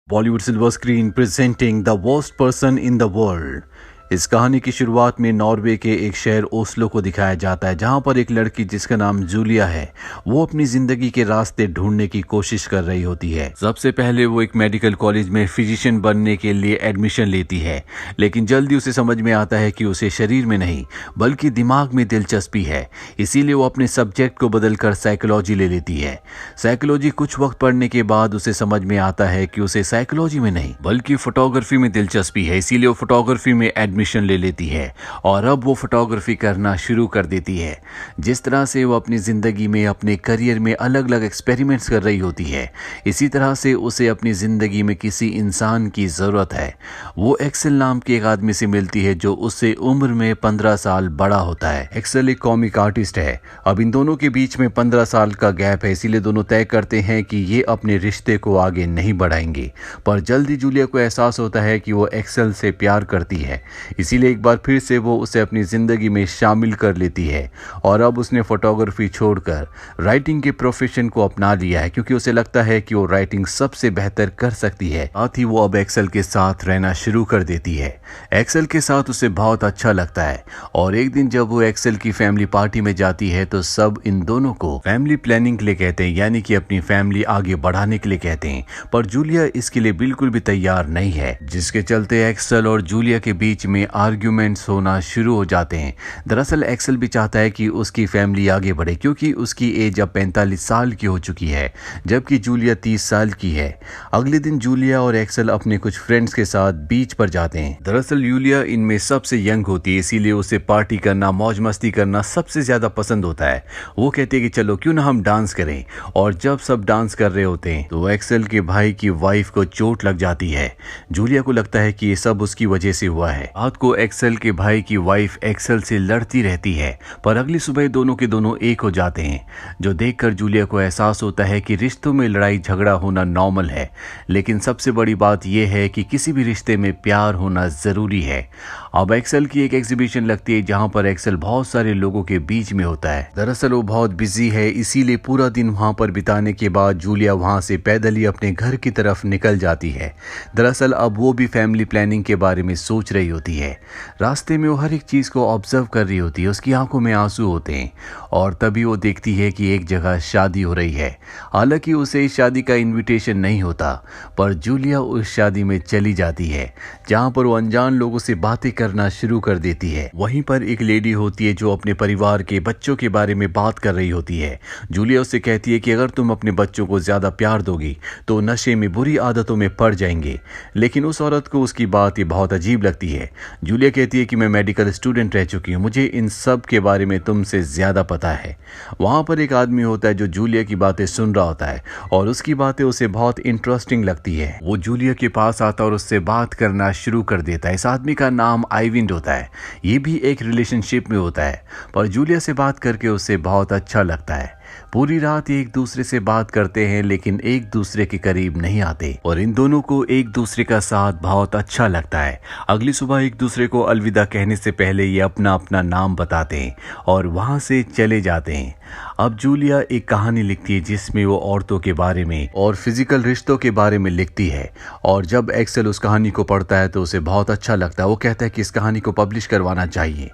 Bollywood silver screen presenting the worst person in the world. इस कहानी की शुरुआत में नॉर्वे के एक शहर ओस्लो को दिखाया जाता है, जहां पर एक लड़की जिसका नाम जूलिया है वो अपनी जिंदगी के रास्ते ढूंढने की कोशिश कर रही होती है। सबसे पहले वो एक मेडिकल कॉलेज में फिजिशियन बनने के लिए एडमिशन लेती है, लेकिन जल्दी उसे समझ में आता है कि उसे शरीर में नहीं बल्कि दिमाग में दिलचस्पी है। इसीलिए वो अपने सब्जेक्ट को बदलकर साइकोलॉजी ले लेती है। साइकोलॉजी कुछ वक्त पढ़ने के बाद उसे समझ में आता है कि उसे साइकोलॉजी में नहीं बल्कि फोटोग्राफी में दिलचस्पी है। इसीलिए वो फोटोग्राफी में एडमिशन ले लेती है और अब वो फोटोग्राफी करना शुरू कर देती है। जिस तरह से वो अपनी जिंदगी में अपने करियर में अलग अलग एक्सपेरिमेंट्स कर रही होती है, इसी तरह से उसे अपनी जिंदगी में किसी इंसान की जरूरत है। वो एक्सेल नाम के एक आदमी से मिलती है जो उससे उम्र में 15 साल बड़ा होता है। एक्सेल एक कॉमिक आर्टिस्ट है। अब इन दोनों के बीच में 15 साल का गैप है, इसीलिए दोनों तय करते हैं कि ये अपने रिश्ते को आगे नहीं बढ़ाएंगे। पर जल्दी जूलिया को एहसास होता है कि वो एक्सेल से प्यार करती है, इसीलिए एक बार फिर से वो उसे अपनी जिंदगी में शामिल कर लेती है। और अब उसने फोटोग्राफी छोड़कर राइटिंग के प्रोफेशन को अपना लिया है, क्योंकि उसे लगता है कि वो राइटिंग सबसे बेहतर कर सकती है। साथ ही वो अब एक्सेल के साथ रहना शुरू कर देती है। एक्सेल के साथ उसे बहुत अच्छा लगता है और एक दिन जब वो एक्सेल की फैमिली पार्टी में जाती है तो सब इन दोनों को फैमिली प्लानिंग के लिए कहते हैं, यानी कि अपनी फैमिली आगे बढ़ाने के लिए कहते हैं। पर जूलिया इसके लिए बिल्कुल भी तैयार नहीं है, जिसके चलते एक्सेल और जूलिया के बीच में आर्ग्यूमेंट्स होना शुरू हो जाते हैं। दरअसल एक्सेल भी चाहता है कि उसकी फैमिली आगे बढ़े, क्योंकि उसकी एज अब 45 साल की हो चुकी है, जबकि जूलिया 30 साल की है। अगले दिन जूलिया और एक्सेल अपने कुछ फ्रेंड्स के साथ बीच पर जाते हैं। दरअसल जूलिया इनमें सबसे यंग होती है, इसीलिए उसे पार्टी करना, मौज मस्ती करना सबसे ज्यादा पसंद होता है। वो कहती है कि चलो क्यों ना हम डांस करें। और जब सब डांस कर रहे होते हैं तो एक्सेल के भाई की वाइफ को चोट लग जाती है। जूलिया को लगता है कि ये सब उसकी वजह से हुआ है। रात को एक्सेल के भाई की वाइफ एक्सेल से लड़ती रहती है, पर अगली सुबह दोनों के दोनों एक हो जाते हैं, जो देखकर जूलिया को एहसास होता है कि रिश्तों में लड़ाई झगड़ा होना नॉर्मल है, लेकिन सबसे बड़ी बात यह है कि किसी भी रिश्ते में प्यार होना जरूरी है। अब एक्सेल की एक एग्जीबिशन लगती है, जहां पर एक्सेल बहुत सारे लोगों के बीच में होता है। दरअसल वो बहुत बिजी है, इसीलिए पूरा दिन वहां पर बिताने के बाद जूलिया वहां से पैदल ही अपने घर की तरफ निकल जाती है। दरअसल अब वो भी फैमिली प्लानिंग के बारे में सोच रही होती है। रास्ते में वो हर एक चीज को ऑब्जर्व कर रही होती है, उसकी आंखों में आंसू होते हैं और तभी वो देखती है कि एक जगह शादी हो रही है। हालांकि उसे इस शादी का इनविटेशन नहीं होता, पर जूलिया उस शादी में चली जाती है, जहां पर वो अनजान लोगों से बातें करना शुरू कर देती है। वहीं पर एक लेडी होती है जो अपने परिवार के बच्चों के बारे में बात कर रही होती है। जूलिया उससे कहती है कि अगर तुम अपने बच्चों को ज्यादा प्यार दोगी तो नशे में, बुरी आदतों में पड़ जाएंगे। लेकिन उस औरत को उसकी बात ये बहुत अजीब लगती है। जूलिया कहती है कि मैं मेडिकल स्टूडेंट रह चुकी हूँ, मुझे इन सब के बारे में तुमसे ज्यादा पता है। वहां पर एक आदमी होता है जो जूलिया की बातें सुन रहा होता है और उसकी बातें उसे बहुत इंटरेस्टिंग लगती है। वो जूलिया के पास आता और उससे बात करना शुरू कर देता है। इस आदमी का नाम आइविंड होता है। ये भी एक रिलेशनशिप में होता है, पर जूलिया से बात करके उसे बहुत अच्छा लगता है। पूरी रात एक दूसरे से बात करते हैं, लेकिन एक दूसरे के करीब नहीं आते और इन दोनों को एक दूसरे का साथ बहुत अच्छा लगता है। अगली सुबह एक दूसरे को अलविदा कहने से पहले ये अपना अपना नाम बताते हैं और वहां से चले जाते हैं। अब जूलिया एक कहानी लिखती है जिसमें वो औरतों के बारे में और फिजिकल रिश्तों के बारे में लिखती है, और जब एक्सेल उस कहानी को पढ़ता है तो उसे बहुत अच्छा लगता है। वो कहता है कि इस कहानी को पब्लिश करवाना चाहिए।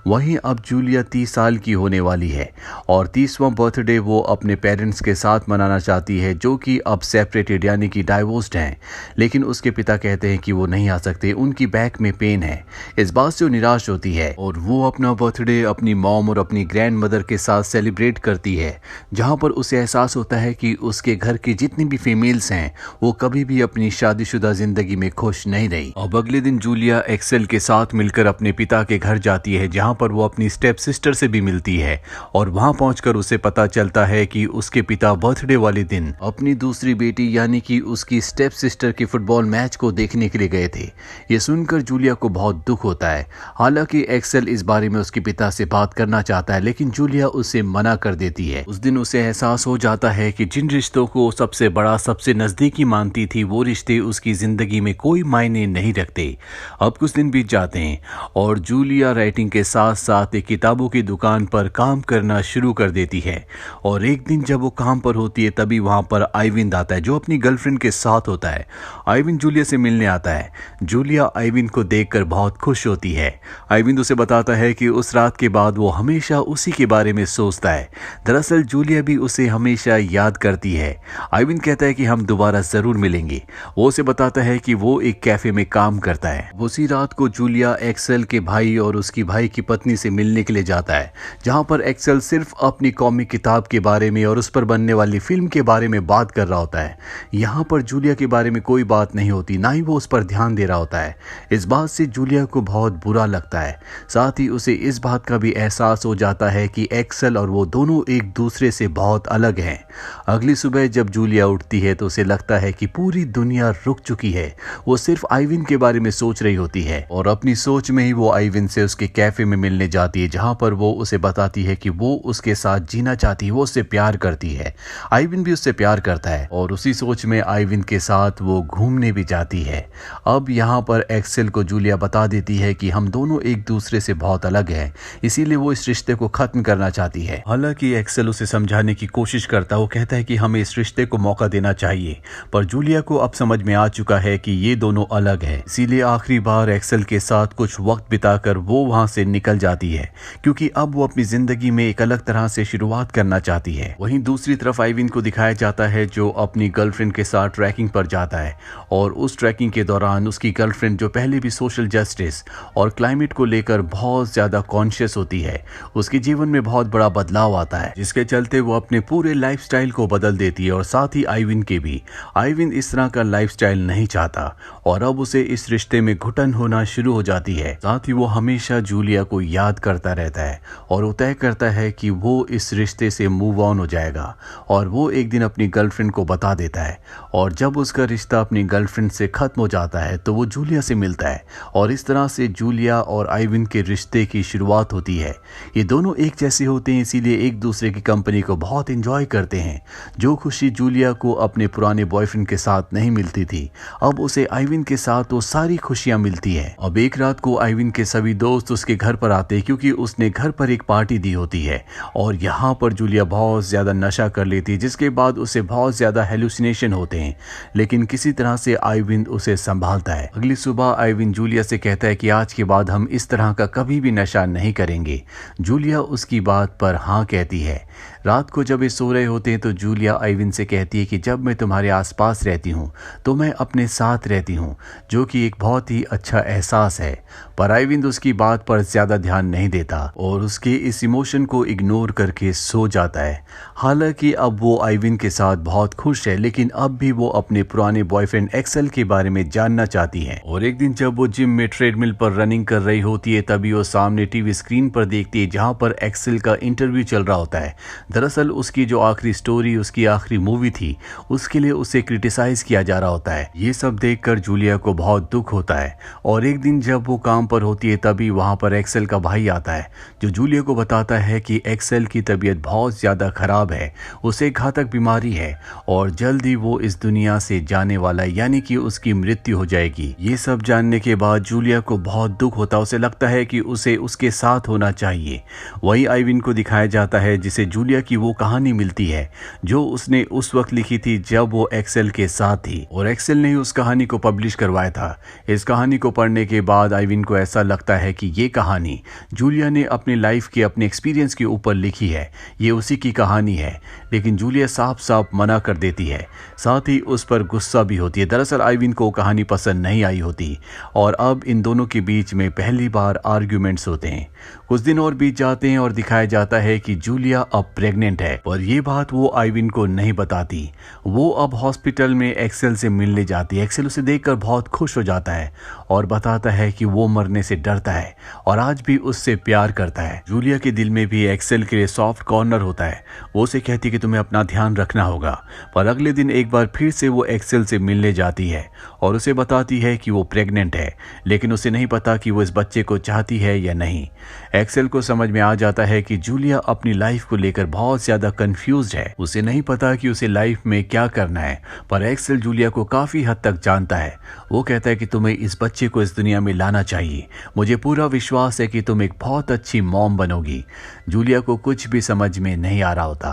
वहीं अब जूलिया 30 साल की होने वाली है और 30वां बर्थडे वो अपने पेरेंट्स के साथ मनाना चाहती है, जो कि अब सेपरेटेड यानी कि डाइवोर्स्ड हैं। लेकिन उसके पिता कहते हैं कि वो नहीं आ सकते, उनकी बैक में पेन है। इस बात से वो निराश होती है और वो अपना बर्थडे अपनी मॉम और अपनी ग्रैंड मदर के साथ सेलिब्रेट करती है, जहां पर उसे एहसास होता है कि उसके घर की जितनी भी फीमेल्स हैं वो कभी भी अपनी शादीशुदा जिंदगी में खुश नहीं रही। अब अगले दिन जूलिया एक्सेल के साथ मिलकर अपने पिता के घर जाती है, जहां पर वो अपनी स्टेप सिस्टर से भी मिलती है और वहां पहुंचकर उसे पता चलता है कि उसके पिता बर्थडे वाले दिन अपनी दूसरी बेटी यानी कि उसकी स्टेप सिस्टर के फुटबॉल मैच को देखने के लिए गए थे। ये सुनकर जूलिया को बहुत दुख होता है। हालांकि एक्सेल इस बारे में उसके पिता से बात करना चाहता है, लेकिन जूलिया उसे मना कर देती है। उस दिन उसे एहसास हो जाता है कि जिन रिश्तों को सबसे बड़ा, सबसे नजदीकी मानती थी, वो रिश्ते उसकी जिंदगी में कोई मायने नहीं रखते। अब कुछ दिन बीत जाते हैं और जूलिया राइटिंग के साथ साथ एक किताबों की दुकान पर काम करना शुरू कर देती है। और एक दिन जब वो काम पर होती है तभी वहाँ पर आइविन आता है जो अपनी गर्लफ्रेंड के साथ होता है। आइविन जूलिया से मिलने आता है। जूलिया आइविन को देखकर बहुत खुश होती है। आइविन उसे बताता है कि उस रात के बाद वो हमेशा उसी के बारे में सोचता है। दरअसल जूलिया भी उसे हमेशा याद करती है। आइविन कहता है कि हम दोबारा जरूर मिलेंगे। वो उसे बताता है कि वो एक कैफे में काम करता है। उसी रात को जूलिया एक्सेल के भाई और उसकी भाई की पत्नी से मिलने के लिए जाता है, जहां पर एक्सेल सिर्फ अपनी कॉमिक किताब के बारे में और उस पर बनने वाली फिल्म के बारे में बात कर रहा होता है। यहाँ पर जूलिया के बारे में कोई बात नहीं होती, ना ही वो उस पर ध्यान दे रहा होता है। इस बात से जूलिया को बहुत बुरा लगता है। साथ ही उसे इस बात का भी एहसास हो जाता है कि एक्सेल और वो दोनों एक दूसरे से बहुत अलग हैं। अगली सुबह जब जूलिया उठती है तो उसे लगता है कि पूरी दुनिया रुक चुकी है। वो सिर्फ आइविन के बारे में सोच रही होती है और अपनी सोच में ही वो आइविन से उसके कैफे में मिलने जाती है, जहां पर वो उसे बताती है कि वो उसके साथ जीना चाहती है, वो उससे प्यार करती है। आइविन भी उससे प्यार करता है और उसी सोच में आइविन के साथ वो घूमने भी जाती है। अब यहाँ पर एक्सेल को जूलिया बता देती है कि हम दोनों एक दूसरे से बहुत अलग हैं, इसीलिए वो इस रिश्ते को खत्म करना चाहती है। हालांकि एक्सेल उसे समझाने की कोशिश करता है। वो कहता है कि हमें इस रिश्ते को मौका देना चाहिए, पर जूलिया को अब समझ में आ चुका है कि ये दोनों अलग हैं। इसीलिए आखिरी बार एक्सेल के साथ कुछ वक्त बिताकर वो वहां से निकल जाती है, क्योंकि अब वो अपनी जिंदगी में एक अलग तरह से शुरुआत करना चाहती है। वहीं दूसरी तरफ आइविन को दिखाया जाता है जो अपनी गर्लफ्रेंड के साथ ट्रैकिंग पर जाता है और उस ट्रैकिंग के दौरान उसकी गर्लफ्रेंड, जो पहले भी सोशल जस्टिस और क्लाइमेट को लेकर बहुत ज्यादा कॉन्शियस होती है, उसके जीवन में बहुत बड़ा बदलाव आता है, जिसके चलते वो अपने पूरे लाइफस्टाइल को बदल देती है और साथ ही आइविन के भी। आइविन इस तरह का लाइफस्टाइल नहीं चाहता और अब उसे इस रिश्ते में घुटन होना शुरू हो जाती है। साथ ही वो हमेशा जूलिया को याद करता रहता है और वो तय करता है कि वो इस रिश्ते से मूव ऑन हो जाएगा और वो एक दिन अपनी गर्लफ्रेंड को बता देता है। और जब उसका रिश्ता अपनी गर्लफ्रेंड से खत्म हो जाता है तो वो जूलिया से मिलता है और इस तरह से जूलिया और आइविन के रिश्ते की शुरुआत होती है। ये दोनों एक जैसे होते हैं, इसीलिए एक दूसरे की कंपनी को बहुत एंजॉय करते हैं। जो खुशी जूलिया को अपने पुराने बॉयफ्रेंड के साथ नहीं मिलती थी, अब उसे आइविन के साथ वो सारी खुशियां मिलती है। अब एक रात को आइविन के सभी दोस्त उसके घर पर आते हैं, क्योंकि उसने घर पर एक पार्टी दी होती है और यहाँ पर जूलिया बहुत ज्यादा नशा कर लेती है, जिसके बाद उसे बहुत ज्यादा हेलुसिनेशन होते हैं, लेकिन किसी तरह से आइविन उसे संभालता है। अगली सुबह आइविन जूलिया से कहता है कि आज के बाद हम इस तरह का कभी भी नशा नहीं करेंगे। जूलिया उसकी बात पर हाँ कहती है। रात को जब वे सो रहे होते हैं तो जूलिया आइविन से कहती है कि जब मैं तुम्हारे आसपास रहती हूँ तो मैं अपने साथ रहती हूँ, जो कि एक बहुत ही अच्छा एहसास है। पर आइविन उसकी बात पर ज्यादा ध्यान नहीं देता और उसके इस इमोशन को इग्नोर करके सो जाता है। हालांकि अब वो आइविन के साथ बहुत खुश है, लेकिन अब भी वो अपने पुराने बॉयफ्रेंड एक्सेल के बारे में जानना चाहती है। और एक दिन जब वो जिम में ट्रेडमिल पर रनिंग कर रही होती है तभी वो सामने टीवी स्क्रीन पर देखती है जहां पर एक्सेल का इंटरव्यू चल रहा होता है। दरअसल उसकी जो आखिरी स्टोरी, उसकी आखिरी मूवी थी, उसके लिए उसे क्रिटिसाइज किया जा रहा होता है। ये सब देखकर जूलिया को बहुत दुख होता है और एक दिन जब वो काम पर होती है तभी वहां पर एक्सेल का भाई आता है, जो जूलिया को बताता है कि एक्सेल की तबीयत बहुत ज्यादा खराब है, उसे घातक बीमारी है और जल्द ही वो इस दुनिया से जाने वाला है, यानी कि उसकी मृत्यु हो जाएगी। ये सब जानने के बाद जूलिया को बहुत दुख होता है। उसे लगता है कि उसे उसके साथ होना चाहिए। वही आइविन को दिखाया जाता है जिसे जूलिया की वो कहानी मिलती है जो उसने उस वक्त लिखी थी जब वो एक्सेल के साथ थी और एक्सेल ने उस कहानी को पब्लिश करवाया था। इस कहानी को पढ़ने के बाद आइविन को ऐसा लगता है कि ये कहानी जूलिया ने अपनी लाइफ के अपने एक्सपीरियंस के ऊपर लिखी है, ये उसी की कहानी है। लेकिन जूलिया साफ साफ मना कर देती है, साथ ही उस पर गुस्सा भी होती है। दरअसल आइविन को कहानी पसंद नहीं आई होती और अब इन दोनों के बीच में पहली बार आर्ग्यूमेंट्स होते हैं। कुछ दिन और बीत जाते हैं और दिखाया जाता है कि जूलिया अब प्रेग्नेंट है, पर यह बात वो आइविन को नहीं बताती। वो अब हॉस्पिटल में एक्सेल से मिलने जाती है। एक्सेल उसे देखकर बहुत खुश हो जाता है और बताता है कि वो मरने से डरता है और आज भी उससे प्यार करता है। जूलिया के दिल में भी एक्सेल के लिए सॉफ्ट कॉर्नर होता है। वो उसे कहती है कि तुम्हें अपना ध्यान रखना होगा। पर अगले दिन एक बार फिर से वो एक्सेल से मिलने जाती है और उसे बताती है कि वो प्रेग्नेंट है, लेकिन उसे नहीं पता कि वो इस बच्चे को चाहती है या नहीं। एक्सेल को समझ में आ जाता है कि जूलिया अपनी लाइफ को लेकर बहुत बहुत ज्यादा कंफ्यूज्ड है। उसे नहीं पता कि उसे लाइफ में क्या करना है, पर एक्सेल जूलिया को काफी हद तक जानता है। वो कहता है कि तुम्हें इस बच्चे को इस दुनिया में लाना चाहिए। मुझे पूरा विश्वास है कि तुम एक बहुत अच्छी मॉम बनोगी। जूलिया को कुछ भी समझ में नहीं आ रहा होता।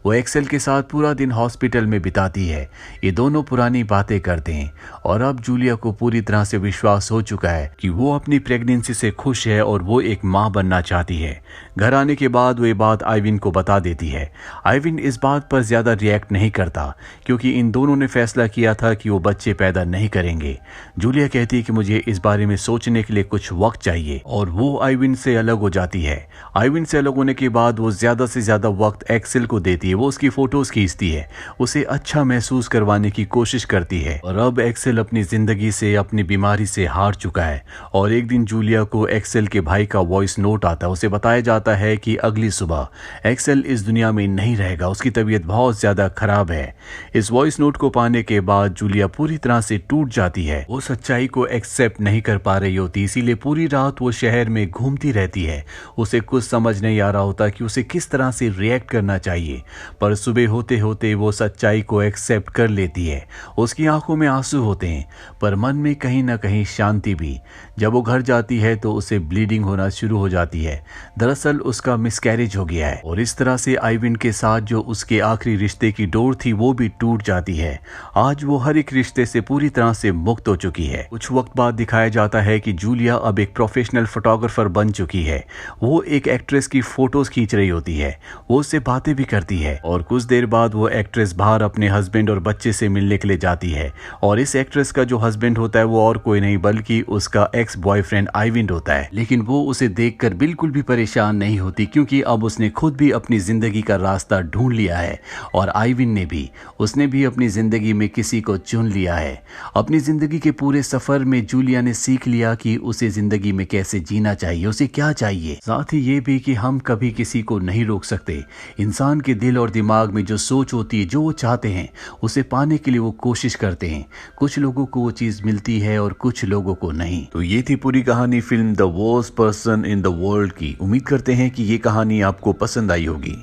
वो एक्सेल के साथ पूरा दिन हॉस्पिटल में बिताती है। ये दोनों पुरानी बातें करते हैं और अब जूलिया को पूरी तरह से विश्वास हो चुका है कि वो अपनी प्रेगनेंसी से खुश है और वो एक मां बनना चाहती है। घर आने के बाद वो ये बात आइविन को बता देती है। आइविन इस बात पर ज्यादा रिएक्ट नहीं करता क्योंकि इन दोनों ने फैसला किया था कि वो बच्चे पैदा नहीं करेंगे। जूलिया कहती है कि मुझे इस बारे में सोचने के लिए कुछ वक्त चाहिए और वो आइविन से अलग हो जाती है। आइविन से अलग होने के बाद वो ज्यादा से ज्यादा वक्त एक्सेल को देती है। वो उसकी फोटोज खींचती है, उसे अच्छा महसूस करवाने की कोशिश करती है। और अब एक्सेल अपनी जिंदगी से, अपनी बीमारी से हार चुका है। और एक दिन जूलिया को एक्सेल के भाई का वॉइस नोट आता है। उसे बताया जाता है कि अगली सुबह एक्सेल इस दुनिया में नहीं रहेगा, उसकी तबीयत बहुत ज्यादा खराब है। इस वॉइस नोट को पाने के बाद जूलिया पूरी तरह से टूट जाती है। वो सच्चाई को एक्सेप्ट नहीं कर पा रही होती, इसीलिए पूरी रात वो शहर में घूमती रहती है। उसे कुछ समझ नहीं आ रहा होता कि उसे किस तरह से रिएक्ट करना चाहिए। पर सुबह होते होते वो सच्चाई को एक्सेप्ट कर लेती है। उसकी आंखों में आंसू होते हैं पर मन में कहीं ना कहीं शांति भी। जब वो घर जाती है तो उसे ब्लीडिंग होना शुरू हो जाती है। दरअसल उसका मिसकैरेज हो गया है और इस तरह से आइविन के साथ जो उसके आखिरी रिश्ते की डोर थी वो भी टूट जाती है। आज वो हर एक रिश्ते से पूरी तरह से मुक्त हो चुकी है। कुछ वक्त बाद दिखाया जाता है कि जूलिया अब एक प्रोफेशनल फोटोग्राफर बन चुकी है। वो एक एक्ट्रेस की फोटोज खींच रही होती है, वो उससे बातें भी करती है और कुछ देर बाद वो एक्ट्रेस बाहर अपने हस्बैंड और बच्चे से मिलने के लिए जाती है। और इस एक्ट्रेस का जो हस्बैंड होता है वो और कोई नहीं बल्कि उसका एक्स बॉयफ्रेंड आइविन होता है। लेकिन वो उसे देखकर बिल्कुल भी परेशान नहीं होती क्योंकि अब उसने खुद भी अपनी जिंदगी का रास्ता ढूंढ लिया है और आइविन ने भी, उसने भी अपनी जिंदगी में किसी को चुन लिया है। अपनी जिंदगी के पूरे सफर में जूलिया ने सीख लिया कि उसे जिंदगी में कैसे जीना चाहिए, उसे क्या चाहिए। साथ ही ये भी कि हम कभी किसी को नहीं रोक सकते। इंसान के दिल और दिमाग में जो सोच होती है, जो वो चाहते हैं उसे पाने के लिए वो कोशिश करते हैं। कुछ लोगों को वो चीज मिलती है और कुछ लोगों को नहीं। तो ये थी पूरी कहानी film the worst person in the world की। उम्मीद करते हैं कि ये कहानी आपको पसंद आई होगी।